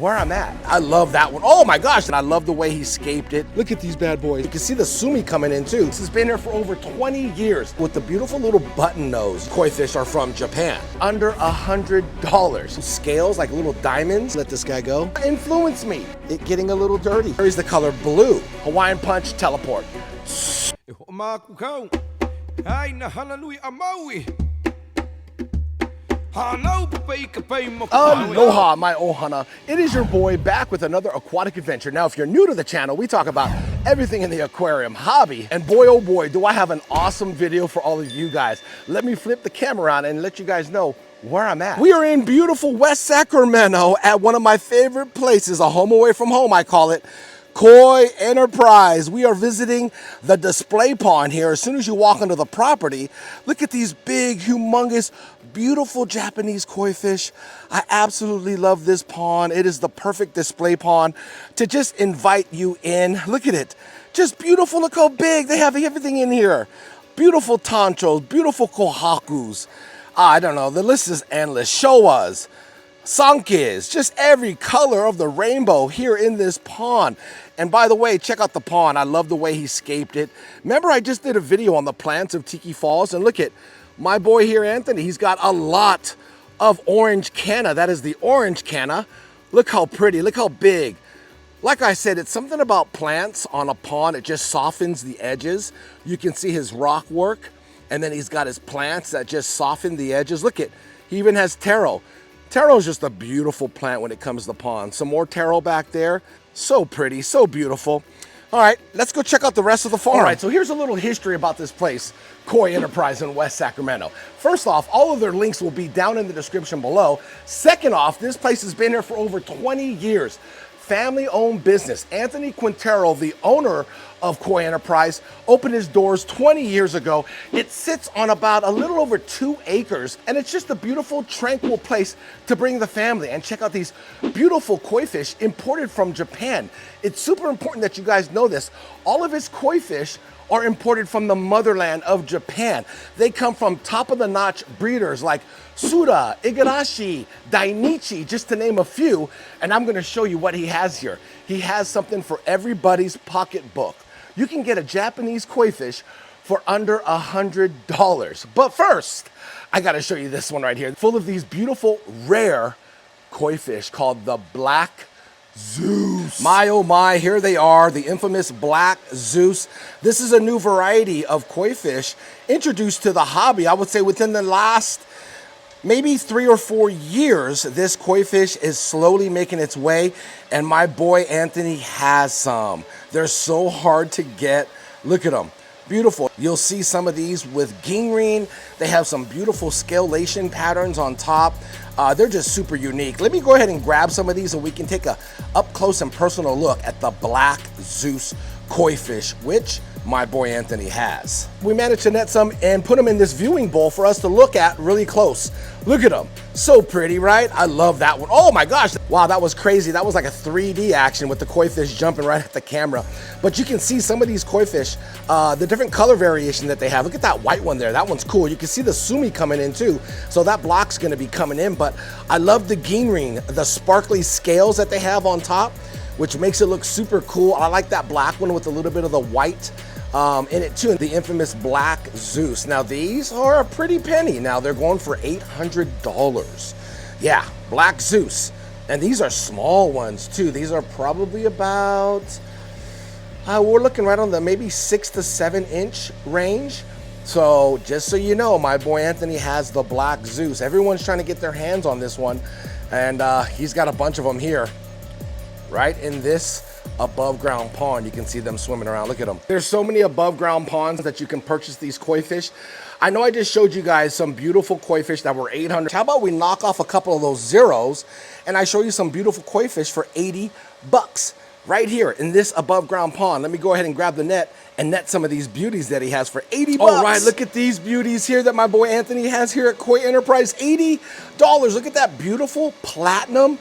where I'm at. I love that one. Oh my gosh, and I love the way he scaped it. Look at these bad boys. You can see the sumi coming in too. This has been here for over 20 years with the beautiful little button nose. Koi fish are from Japan. Under $100. Scales like little diamonds. Let this guy go. Influence me. It getting a little dirty. Here's the color blue. Hawaiian punch, teleport. Aloha, my ohana. It is your boy back with another aquatic adventure. Now, if you're new to the channel, we talk about everything in the aquarium hobby. And boy, oh boy, do I have an awesome video for all of you guys. Let me flip the camera around and let you guys know where I'm at. We are in beautiful West Sacramento at one of my favorite places, a home away from home, I call it. Koi Enterprise. We are visiting the display pond here. As soon as you walk onto the property, look at these big, humongous, beautiful Japanese koi fish. I absolutely love this pond. It is the perfect display pond to just invite you in. Look at it. Just beautiful. Look how big. They have everything in here. Beautiful tanchos, beautiful kohakus. I don't know. The list is endless. Showas, sankes, just every color of the rainbow here in this pond. And by the way, check out the pond. I love the way he scaped it. Remember, I just did a video on the plants of Tiki Falls, and look at my boy here, Anthony. He's got a lot of orange canna. That is the orange canna. Look how pretty, look how big. Like I said, it's something about plants on a pond. It just softens the edges. You can see his rock work, and then he's got his plants that just soften the edges. Look at, he even has taro. Taro is just a beautiful plant when it comes to the pond. Some more taro back there. So pretty, so beautiful. All right, let's go check out the rest of the farm. All right, so here's a little history about this place, Koi Enterprise in West Sacramento. First off, all of their links will be down in the description below. Second off, this place has been here for over 20 years. Family-owned business. Anthony Quintero, the owner of Koi Enterprise, opened his doors 20 years ago. It sits on about a little over 2 acres, and it's just a beautiful, tranquil place to bring the family. And check out these beautiful koi fish imported from Japan. It's super important that you guys know this. All of his koi fish are imported from the motherland of Japan. They come from top-of-the-notch breeders like Suda, Igarashi, Dainichi, just to name a few. And I'm gonna show you what he has here. He has something for everybody's pocketbook. You can get a Japanese koi fish for under $100. But first, I gotta show you this one right here, full of these beautiful, rare koi fish called the Black Zeus. My oh my, here they are, the infamous Black Zeus. This is a new variety of koi fish introduced to the hobby, I would say within the last maybe 3 or 4 years. This koi fish is slowly making its way, and my boy Anthony has some. They're so hard to get. Look at them. Beautiful. You'll see some of these with gingreen. They have some beautiful scalation patterns on top. They're just super unique. Let me go ahead and grab some of these and we can take a up close and personal look at the Black Zeus koi fish, which my boy Anthony has. We managed to net some and put them in this viewing bowl for us to look at really close. Look at them. So pretty, right? I love that one. Oh my gosh. Wow, that was crazy. That was like a 3D action with the koi fish jumping right at the camera. But you can see some of these koi fish, the different color variation that they have. Look at that white one there. That one's cool. You can see the sumi coming in too. So that block's gonna be coming in. But I love the gingreen, the sparkly scales that they have on top, which makes it look super cool. I like that black one with a little bit of the white in it too, the infamous Black Zeus. Now these are a pretty penny. Now they're going for $800. Yeah, Black Zeus. And these are small ones too. These are probably about, we're looking right on the maybe 6 to 7 inch range. So just so you know, my boy Anthony has the Black Zeus. Everyone's trying to get their hands on this one. And he's got a bunch of them here, right in this above ground pond. You can see them swimming around. Look at them. There's so many above ground ponds that you can purchase these koi fish. I know I just showed you guys some beautiful koi fish that were $800. How about we knock off a couple of those zeros and I show you some beautiful koi fish for $80 right here in this above ground pond. Let me go ahead and grab the net and net some of these beauties that he has for $80. All right, look at these beauties here that my boy Anthony has here at Koi Enterprise. $80. Look at that beautiful platinum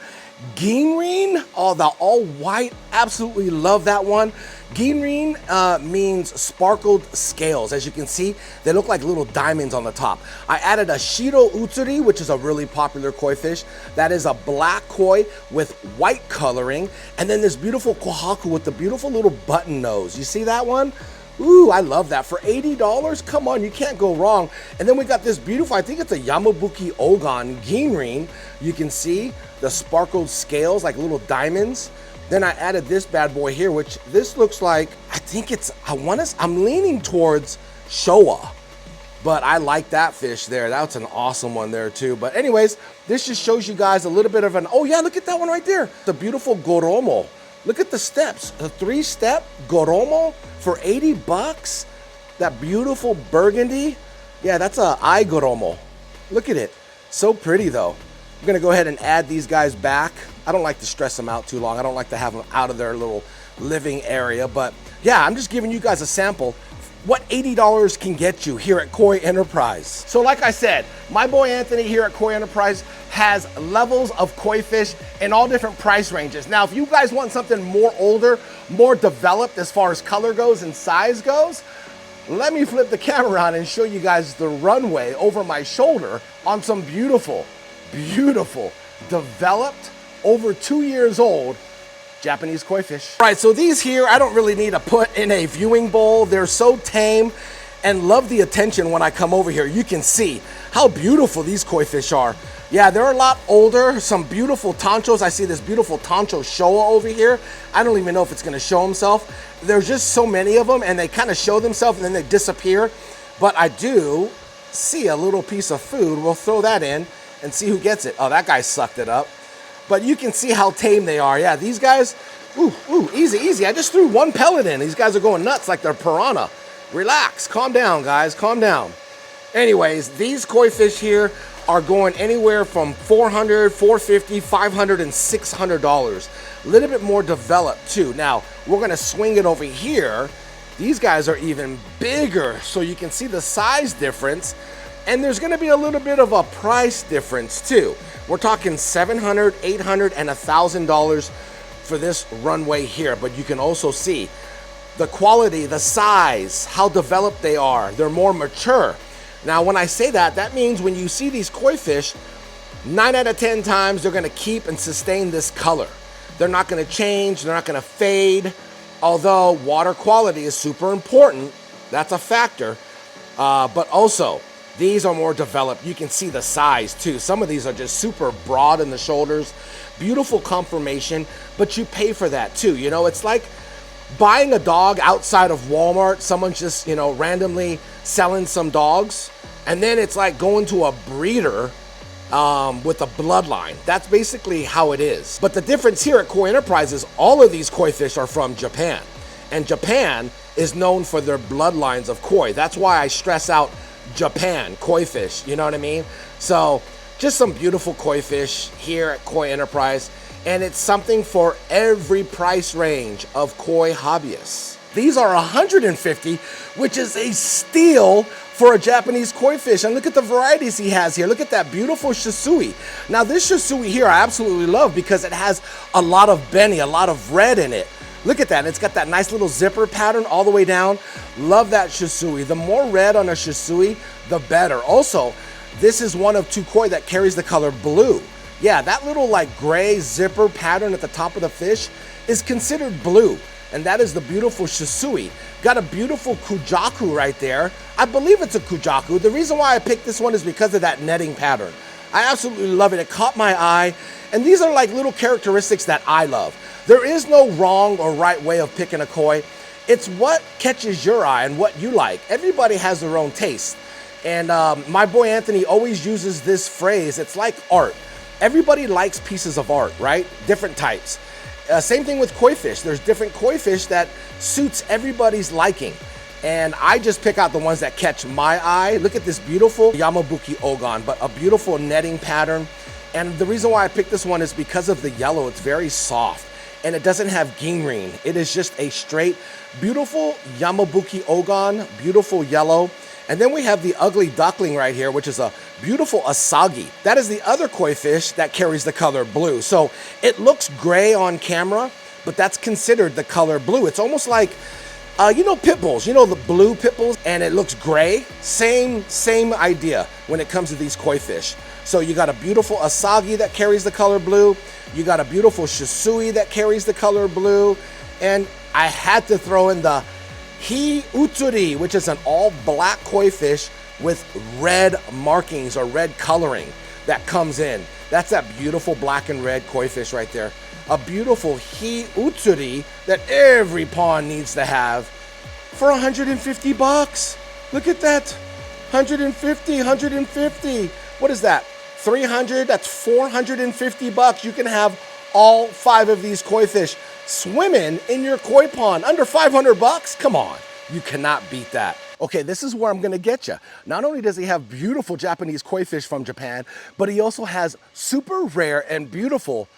Ginrin, oh, the all white, absolutely love that one. Ginrin means sparkled scales. As you can see, they look like little diamonds on the top. I added a Shiro Utsuri, which is a really popular koi fish. That is a black koi with white coloring. And then this beautiful kohaku with the beautiful little button nose. You see that one? Ooh, I love that. For $80, come on, you can't go wrong. And then we got this beautiful, I think it's a Yamabuki Ogon Ginrin. You can see the sparkled scales like little diamonds. Then I added this bad boy here, which this looks like, I think it's, I'm leaning towards Showa, but I like that fish there. That's an awesome one there too. But anyways, this just shows you guys a little bit of an, oh yeah, look at that one right there. The beautiful Goromo. Look at the steps, a 3-step Goromo for 80 bucks. That beautiful burgundy. Yeah, that's a eye Goromo. Look at it, so pretty though. I'm gonna go ahead and add these guys back. I don't like to stress them out too long. I don't like to have them out of their little living area, but yeah, I'm just giving you guys a sample what $80 can get you here at Koi Enterprise. So like I said, my boy Anthony here at Koi Enterprise has levels of koi fish in all different price ranges. Now, if you guys want something more older, more developed as far as color goes and size goes, let me flip the camera around and show you guys the runway over my shoulder on some beautiful, beautiful, developed, over 2 years old Japanese koi fish. All right, so these here, I don't really need to put in a viewing bowl. They're so tame and love the attention when I come over here. You can see how beautiful these koi fish are. Yeah, they're a lot older, some beautiful tanchos. I see this beautiful tancho Showa over here. I don't even know if it's gonna show himself. There's just so many of them and they kind of show themselves and then they disappear. But I do see a little piece of food. We'll throw that in and see who gets it. Oh, that guy sucked it up. But you can see how tame they are. Yeah, these guys, ooh, easy, easy. I just threw one pellet in. These guys are going nuts like they're piranha. Relax, calm down, guys, calm down. Anyways, these koi fish here are going anywhere from $400, $450, $500, and $600. A little bit more developed too. Now, we're gonna swing it over here. These guys are even bigger, so you can see the size difference. And there's gonna be a little bit of a price difference too. We're talking $700, $800, and $1,000 for this runway here. But you can also see the quality, the size, how developed they are. They're more mature. Now, when I say that, that means when you see these koi fish, 9 out of 10 times, they're gonna keep and sustain this color. They're not gonna change, they're not gonna fade. Although water quality is super important, that's a factor. But also, these are more developed. You can see the size too. Some of these are just super broad in the shoulders, beautiful conformation, but you pay for that too. You know, it's like buying a dog outside of Walmart. Someone's just, you know, randomly selling some dogs. And then it's like going to a breeder with a bloodline. That's basically how it is. But the difference here at Koi Enterprise is all of these koi fish are from Japan. And Japan is known for their bloodlines of koi. That's why I stress out Japan, koi fish, you know what I mean? So just some beautiful koi fish here at Koi Enterprise, and it's something for every price range of koi hobbyists. These are $150, which is a steal for a Japanese koi fish. And look at the varieties he has here. Look at that beautiful Shisui. Now this Shisui here I absolutely love because it has a lot of beni, a lot of red in it. Look at that, it's got that nice little zipper pattern all the way down. Love that Shisui. The more red on a Shisui, the better. Also, this is one of 2 koi that carries the color blue. Yeah, that little like gray zipper pattern at the top of the fish is considered blue. And that is the beautiful Shisui. Got a beautiful Kujaku right there. I believe it's a Kujaku. The reason why I picked this one is because of that netting pattern. I absolutely love it. It caught my eye. And these are like little characteristics that I love. There is no wrong or right way of picking a koi. It's what catches your eye and what you like. Everybody has their own taste. And my boy Anthony always uses this phrase, it's like art. Everybody likes pieces of art, right? Different types. Same thing with koi fish. There's different koi fish that suits everybody's liking. And I just pick out the ones that catch my eye. Look at this beautiful Yamabuki Ogon, but a beautiful netting pattern. And the reason why I picked this one is because of the yellow. It's very soft and it doesn't have ginrin. It is just a straight, beautiful Yamabuki Ogon, beautiful yellow. And then we have the ugly duckling right here, which is a beautiful asagi. That is the other koi fish that carries the color blue. So it looks gray on camera, but that's considered the color blue. It's almost like, you know, pit bulls, you know, the blue pit bulls, and it looks gray. Same idea when it comes to these koi fish. So you got a beautiful asagi that carries the color blue. You got a beautiful shisui that carries the color blue. And I had to throw in the Hi-utsuri, which is an all black koi fish with red markings or red coloring that comes in. That's that beautiful black and red koi fish right there. A beautiful Hi-utsuri that every pond needs to have for 150 bucks. Look at that, 150. What is that? 300, that's 450 bucks. You can have all 5 of these koi fish swimming in your koi pond under 500 bucks. Come on, you cannot beat that. Okay, this is where I'm gonna get you. Not only does he have beautiful Japanese koi fish from Japan, but he also has super rare and beautiful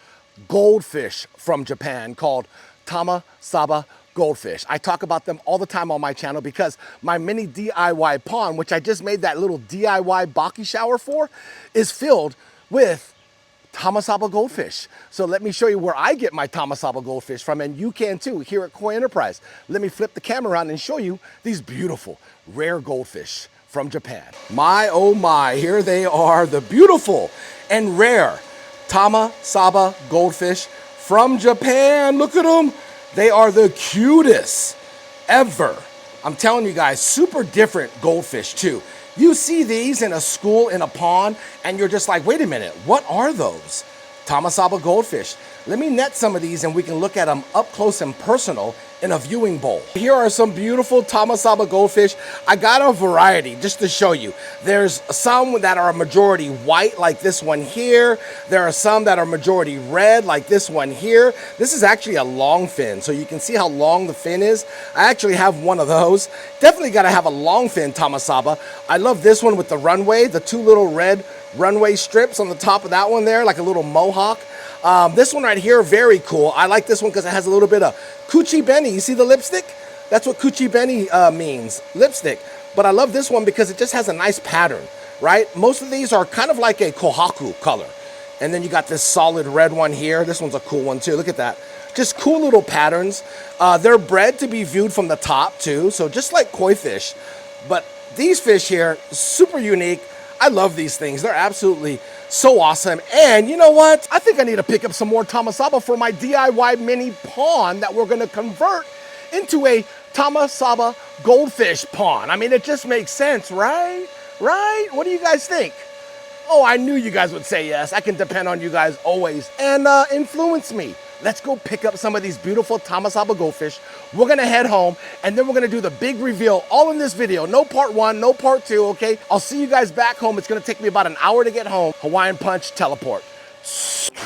goldfish from Japan called Tamasaba goldfish. I talk about them all the time on my channel because my mini DIY pond, which I just made that little DIY baki shower for, is filled with Tamasaba goldfish. So let me show you where I get my Tamasaba goldfish from, and you can too here at Koi Enterprise. Let me flip the camera around and show you these beautiful, rare goldfish from Japan. My, oh my, here they are, the beautiful and rare Tamasaba goldfish from Japan. Look at them. They are the cutest ever. I'm telling you guys, super different goldfish too. You see these in a school, in a pond, and you're just like, wait a minute, what are those? Tamasaba goldfish. Let me net some of these and we can look at them up close and personal in a viewing bowl. Here are some beautiful Tamasaba goldfish. I got a variety just to show you. There's some that are majority white like this one here. There are some that are majority red like this one here. This is actually a long fin, so you can see how long the fin is. I actually have one of those. Definitely gotta have a long fin Tamasaba. I love this one with the runway, the 2 little red runway strips on the top of that one there, like a little mohawk. This one right here, very cool. I like this one because it has a little bit of Coochie Benny. You see the lipstick? That's what Coochie Benny means, lipstick. But I love this one because it just has a nice pattern, right? Most of these are kind of like a kohaku color. And then you got this solid red one here. This one's a cool one too. Look at that. Just cool little patterns. They're bred to be viewed from the top too. So just like koi fish. But these fish here, super unique. I love these things. They're absolutely so awesome. And you know what? I think I need to pick up some more Tamasaba for my DIY mini pond that we're gonna convert into a Tamasaba goldfish pond. I mean, it just makes sense, right? Right? What do you guys think? Oh, I knew you guys would say yes. I can depend on you guys always and influence me. Let's go pick up some of these beautiful Tamasaba goldfish. We're gonna head home and then we're gonna do the big reveal all in this video. No part 1, no part 2, okay? I'll see you guys back home. It's gonna take me about an hour to get home. Hawaiian Punch teleport.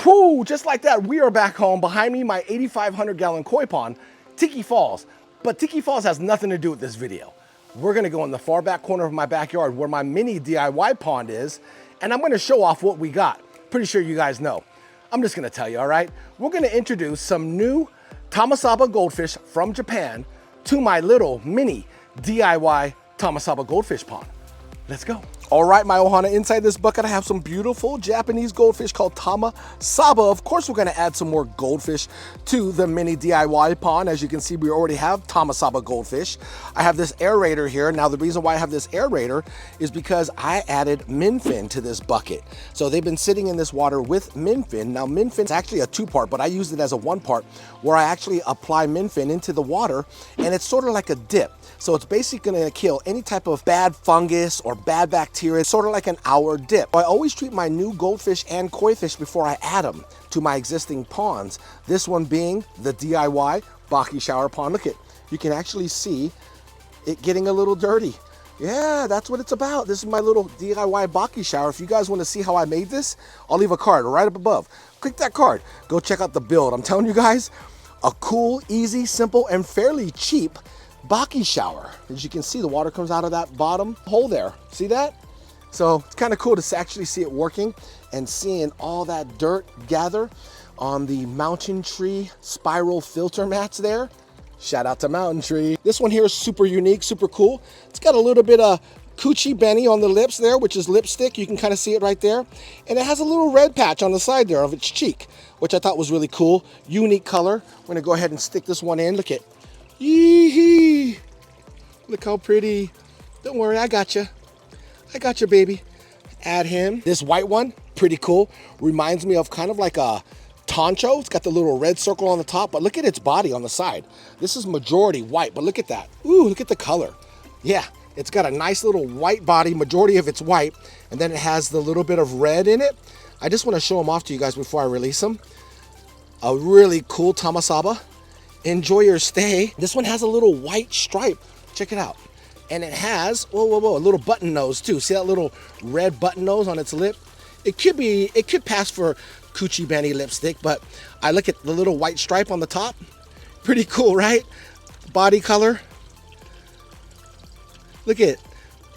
Whew, just like that, we are back home. Behind me, my 8,500 gallon koi pond, Tiki Falls. But Tiki Falls has nothing to do with this video. We're gonna go in the far back corner of my backyard where my mini DIY pond is, and I'm gonna show off what we got. Pretty sure you guys know. I'm just gonna tell you, all right? We're gonna introduce some new Tamasaba goldfish from Japan to my little mini DIY Tamasaba goldfish pond. Let's go. All right, my ohana, inside this bucket, I have some beautiful Japanese goldfish called Tamasaba. Of course, we're gonna add some more goldfish to the mini DIY pond. As you can see, we already have Tamasaba goldfish. I have this aerator here. Now, the reason why I have this aerator is because I added MINN fin to this bucket. So they've been sitting in this water with MINN fin. Now, MINN fin is actually a 2-part, but I used it as a 1-part where I actually apply MINN fin into the water, and it's sort of like a dip. So it's basically gonna kill any type of bad fungus or bad bacteria. It's sort of like an hour dip. I always treat my new goldfish and koi fish before I add them to my existing ponds. This one being the DIY Baki shower pond. Look at, you can actually see it getting a little dirty. Yeah, that's what it's about. This is my little DIY Baki shower. If you guys want to see how I made this, I'll leave a card right up above. Click that card. Go check out the build. I'm telling you guys, a cool, easy, simple, and fairly cheap Baki shower. As you can see, the water comes out of that bottom hole there. See that? So it's kind of cool to actually see it working and seeing all that dirt gather on the mountain tree spiral filter mats there. Shout out to Mountain Tree. This one here is super unique, super cool. It's got a little bit of Coochie Benny on the lips there, which is lipstick. You can kind of see it right there. And it has a little red patch on the side there of its cheek, which I thought was really cool. Unique color. I'm gonna go ahead and stick this one in. Look at, yee-hee. Look how pretty. Don't worry, I got you. I got you, baby. Add him. This white one, pretty cool. Reminds me of kind of like a Toncho. It's got the little red circle on the top, but look at its body on the side. This is majority white, but look at that. Ooh, look at the color. Yeah, it's got a nice little white body, majority of it's white, and then it has the little bit of red in it. I just want to show them off to you guys before I release them. A really cool Tamasaba. Enjoy your stay. This one has a little white stripe. Check it out. And it has, whoa, whoa, whoa, a little button nose too. See that little red button nose on its lip? It could pass for Coochie Benny lipstick, but I look at the little white stripe on the top. Pretty cool, right? Body color. Look at it.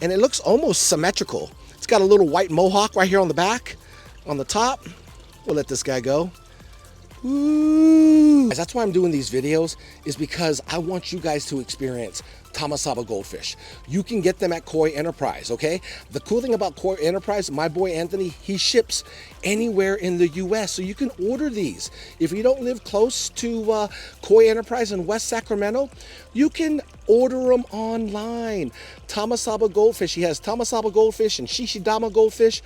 And it looks almost symmetrical. It's got a little white mohawk right here on the back, on the top. We'll let this guy go. Ooh. That's why I'm doing these videos, is because I want you guys to experience Tamasaba goldfish. You can get them at Koi Enterprise, okay? The cool thing about Koi Enterprise, my boy Anthony, he ships anywhere in the US, so you can order these. If you don't live close to Koi Enterprise in West Sacramento, you can order them online. Tamasaba goldfish, he has Tamasaba goldfish and Shishidama goldfish.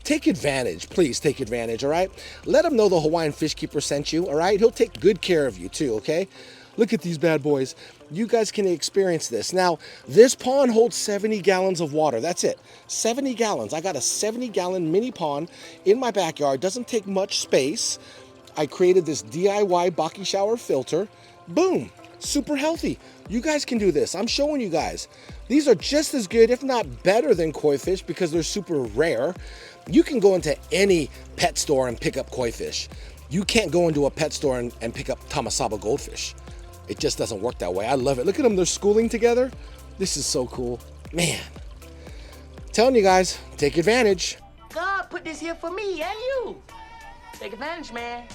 Take advantage, please take advantage, all right? Let him know the Hawaiian Fish Keeper sent you, all right? He'll take good care of you too, okay? Look at these bad boys. You guys can experience this. Now, this pond holds 70 gallons of water. That's it, 70 gallons. I got a 70-gallon mini pond in my backyard. Doesn't take much space. I created this DIY Baki shower filter. Boom, super healthy. You guys can do this. I'm showing you guys. These are just as good, if not better than koi fish, because they're super rare. You can go into any pet store and pick up koi fish. You can't go into a pet store and pick up Tamasaba goldfish. It just doesn't work that way. I love it. Look at them, they're schooling together. This is so cool. Man, telling you guys, take advantage. God put this here for me and you. Take advantage, man.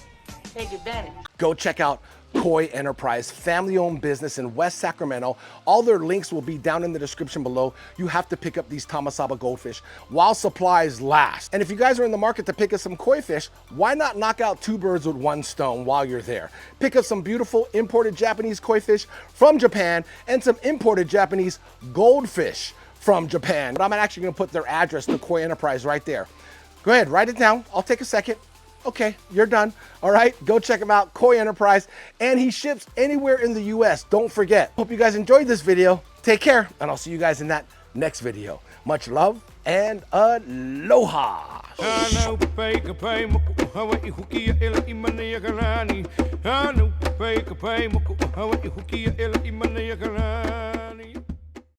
Take advantage. Go check out Koi Enterprise, family-owned business in West Sacramento. All their links will be down in the description below. You have to pick up these Tamasaba goldfish while supplies last. And if you guys are in the market to pick up some koi fish, why not knock out 2 birds with 1 stone while you're there? Pick up some beautiful imported Japanese koi fish from Japan and some imported Japanese goldfish from Japan. But I'm actually gonna put their address to Koi Enterprise right there. Go ahead, write it down. I'll take a second. Okay, you're done. All right, go check him out, Koi Enterprise, and he ships anywhere in the US. Don't forget. Hope you guys enjoyed this video. Take care, and I'll see you guys in that next video. Much love and aloha. Hawaii